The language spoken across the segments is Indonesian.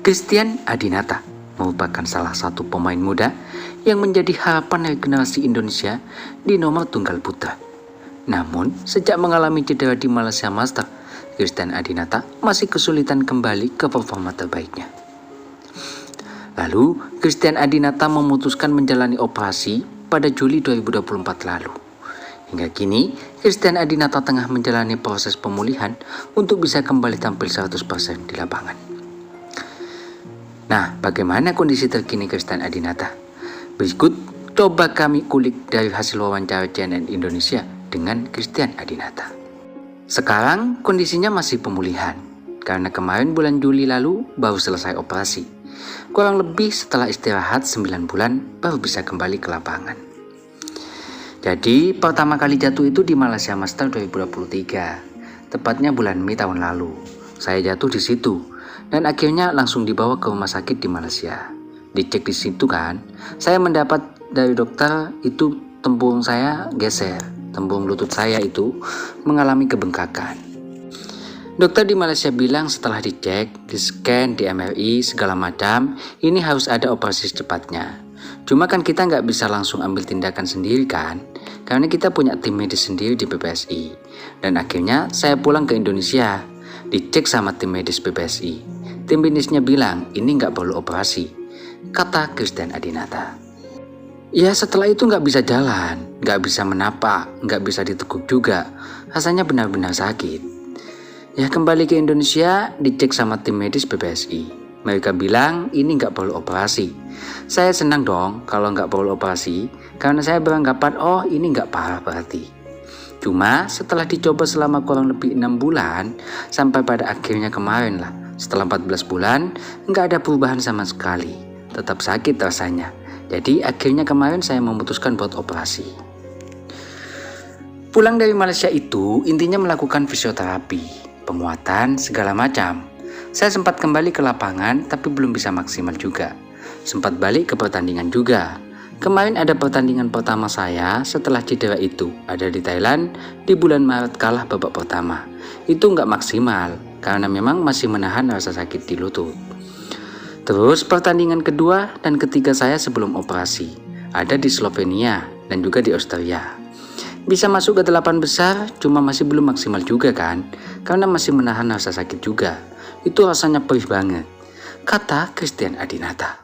Christian Adinata merupakan salah satu pemain muda yang menjadi harapan regenerasi Indonesia di nomor tunggal putra. Namun, sejak mengalami cedera di Malaysia Masters, Christian Adinata masih kesulitan kembali ke performa terbaiknya. Lalu, Christian Adinata memutuskan menjalani operasi pada Juli 2024 lalu. Hingga kini, Christian Adinata tengah menjalani proses pemulihan untuk bisa kembali tampil 100% di lapangan. Nah, bagaimana kondisi terkini Christian Adinata? Berikut coba kami kulik dari hasil wawancara CNN Indonesia dengan Christian Adinata. Sekarang kondisinya masih pemulihan, karena kemarin bulan Juli lalu baru selesai operasi. Kurang lebih setelah istirahat 9 bulan baru bisa kembali ke lapangan. Jadi pertama kali jatuh itu di Malaysia Masters 2023, tepatnya bulan Mei tahun lalu. Saya jatuh di situ dan akhirnya langsung dibawa ke rumah sakit di Malaysia. Dicek di situ kan, saya mendapat dari dokter itu tempurung saya geser, tempurung lutut saya itu mengalami kebengkakan. Dokter di Malaysia bilang setelah dicek, di scan, di MRI segala macam, ini harus ada operasi secepatnya. Cuma kan kita nggak bisa langsung ambil tindakan sendiri kan, karena kita punya tim medis sendiri di PPSI. Dan akhirnya saya pulang ke Indonesia, dicek sama tim medis PPSI. Tim medisnya bilang ini nggak perlu operasi, kata Christian Adinata. Ya setelah itu nggak bisa jalan, nggak bisa menapak, nggak bisa ditekuk juga, rasanya benar-benar sakit. Ya kembali ke Indonesia, dicek sama tim medis PPSI. Mereka bilang ini nggak perlu operasi. Saya senang dong kalau nggak perlu operasi, karena saya beranggapan oh ini nggak parah berarti. Cuma setelah dicoba selama kurang lebih 6 bulan, sampai pada akhirnya kemarin lah, setelah 14 bulan, nggak ada perubahan sama sekali. Tetap sakit rasanya. Jadi akhirnya kemarin saya memutuskan buat operasi. Pulang dari Malaysia itu intinya melakukan fisioterapi, penguatan, segala macam. Saya sempat kembali ke lapangan tapi belum bisa maksimal juga. Sempat balik ke pertandingan juga. Kemarin ada pertandingan pertama saya setelah cedera itu, ada di Thailand di bulan Maret kalah babak pertama. Itu nggak maksimal karena memang masih menahan rasa sakit di lutut. Terus pertandingan kedua dan ketiga saya sebelum operasi, ada di Slovenia dan juga di Austria. Bisa masuk ke 8 besar, cuma masih belum maksimal juga kan, karena masih menahan rasa sakit juga. Itu rasanya perih banget, kata Christian Adinata.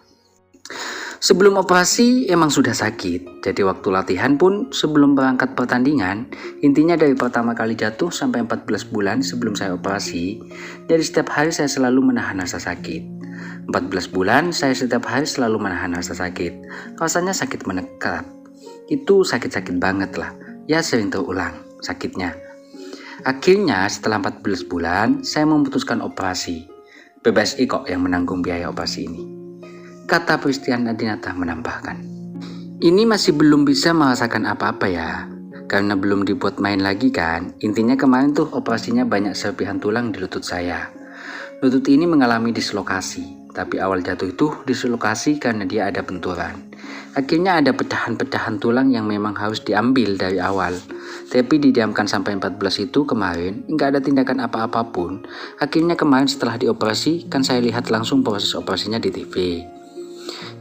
Sebelum operasi emang sudah sakit, jadi waktu latihan pun sebelum berangkat pertandingan, intinya dari pertama kali jatuh sampai 14 bulan sebelum saya operasi, dari setiap hari saya selalu menahan rasa sakit. 14 bulan saya setiap hari selalu menahan rasa sakit, rasanya sakit menekap. Itu sakit-sakit banget lah, ya sering terulang sakitnya. Akhirnya setelah 14 bulan saya memutuskan operasi. PPSI kok yang menanggung biaya operasi ini, kata Christian Adinata menambahkan. Ini masih belum bisa merasakan apa-apa ya, karena belum dibuat main lagi kan. Intinya kemarin tuh operasinya banyak serpihan tulang di lutut saya. Lutut ini mengalami dislokasi, tapi awal jatuh itu dislokasi karena dia ada benturan. Akhirnya ada pecahan-pecahan tulang yang memang harus diambil dari awal. Tapi didiamkan sampai 14 itu kemarin, nggak ada tindakan apa-apapun. Akhirnya kemarin setelah dioperasi, kan saya lihat langsung proses operasinya di TV.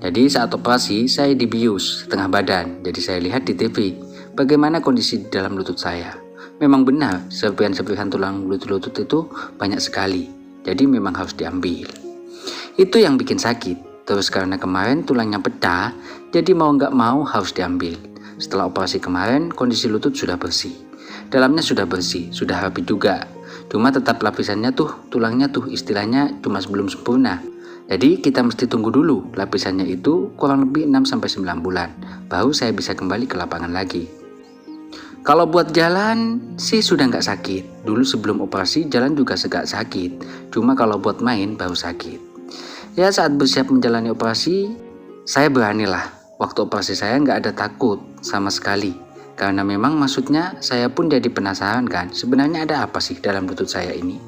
Jadi saat operasi, saya dibius setengah badan. Jadi saya lihat di TV, bagaimana kondisi di dalam lutut saya. Memang benar, serpihan-serpihan tulang lutut itu banyak sekali. Jadi memang harus diambil. Itu yang bikin sakit. Terus karena kemarin tulangnya pecah, jadi mau nggak mau harus diambil. Setelah operasi kemarin, kondisi lutut sudah bersih. Dalamnya sudah bersih, sudah rapi juga. Cuma tetap lapisannya tuh, tulangnya tuh istilahnya cuma belum sempurna. Jadi kita mesti tunggu dulu lapisannya itu kurang lebih 6-9 bulan. Baru saya bisa kembali ke lapangan lagi. Kalau buat jalan sih sudah nggak sakit. Dulu sebelum operasi jalan juga agak sakit. Cuma kalau buat main baru sakit. Ya saat bersiap menjalani operasi, saya beranilah. Waktu operasi saya nggak ada takut sama sekali. Karena memang maksudnya saya pun jadi penasaran kan, sebenarnya ada apa sih dalam lutut saya ini.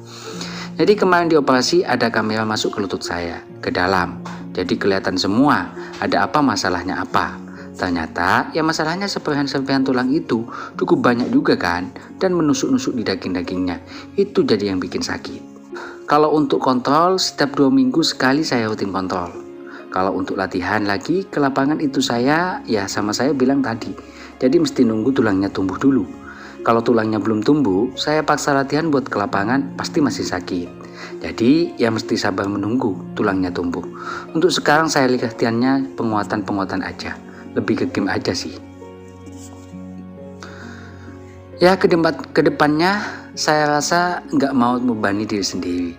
Jadi kemarin di operasi ada kamera masuk ke lutut saya, ke dalam. Jadi kelihatan semua, ada apa masalahnya apa. Ternyata ya masalahnya serpihan-serpihan tulang itu cukup banyak juga kan, dan menusuk-nusuk di daging-dagingnya. Itu jadi yang bikin sakit. Kalau untuk kontrol, setiap 2 minggu sekali saya rutin kontrol. Kalau untuk latihan lagi ke lapangan itu saya sama saya bilang tadi, jadi mesti nunggu tulangnya tumbuh dulu. Kalau tulangnya belum tumbuh, saya paksa latihan buat ke lapangan pasti masih sakit. Jadi ya mesti sabar menunggu tulangnya tumbuh. Untuk sekarang saya latihannya penguatan aja, lebih ke game aja sih. Ya kedepannya saya rasa nggak mau membebani diri sendiri.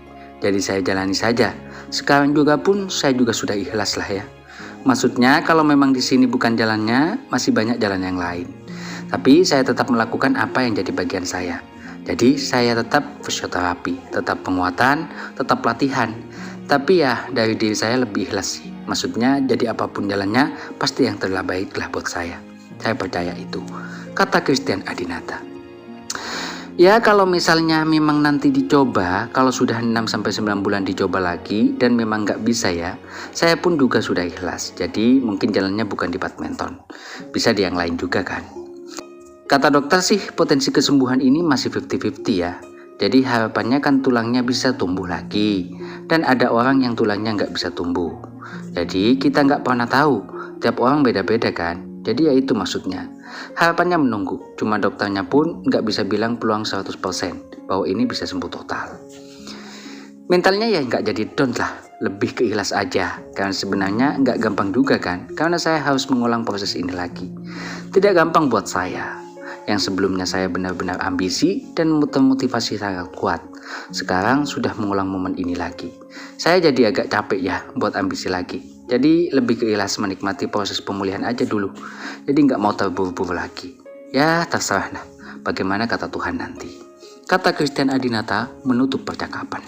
Jadi saya jalani saja. Sekarang juga pun saya juga sudah ikhlas lah ya. Maksudnya kalau memang di sini bukan jalannya, masih banyak jalan yang lain. Tapi saya tetap melakukan apa yang jadi bagian saya. Jadi saya tetap fisioterapi, tetap penguatan, tetap latihan. Tapi ya dari diri saya lebih ikhlas sih. Maksudnya jadi apapun jalannya pasti yang terbaik lah buat saya. Saya percaya itu. Kata Christian Adinata. Ya kalau misalnya memang nanti dicoba, kalau sudah 6-9 bulan dicoba lagi dan memang nggak bisa ya, saya pun juga sudah ikhlas. Jadi mungkin jalannya bukan di badminton, bisa di yang lain juga kan. Kata dokter sih potensi kesembuhan ini masih 50-50 ya. Jadi harapannya kan tulangnya bisa tumbuh lagi. Dan ada orang yang tulangnya nggak bisa tumbuh. Jadi kita nggak pernah tahu, tiap orang beda-beda kan. Jadi ya itu maksudnya. Harapannya menunggu, cuma dokternya pun nggak bisa bilang peluang 100% bahwa ini bisa sembuh total. Mentalnya ya nggak jadi down lah, lebih ke ikhlas aja. Karena sebenarnya nggak gampang juga kan, karena saya harus mengulang proses ini lagi. Tidak gampang buat saya, yang sebelumnya saya benar-benar ambisi dan motivasi sangat kuat. Sekarang sudah mengulang momen ini lagi. Saya jadi agak capek ya buat ambisi lagi. Jadi lebih ke ikhlas menikmati proses pemulihan aja dulu. Jadi nggak mau terburu-buru lagi. Ya terserah nah, bagaimana kata Tuhan nanti. Kata Christian Adinata menutup percakapan.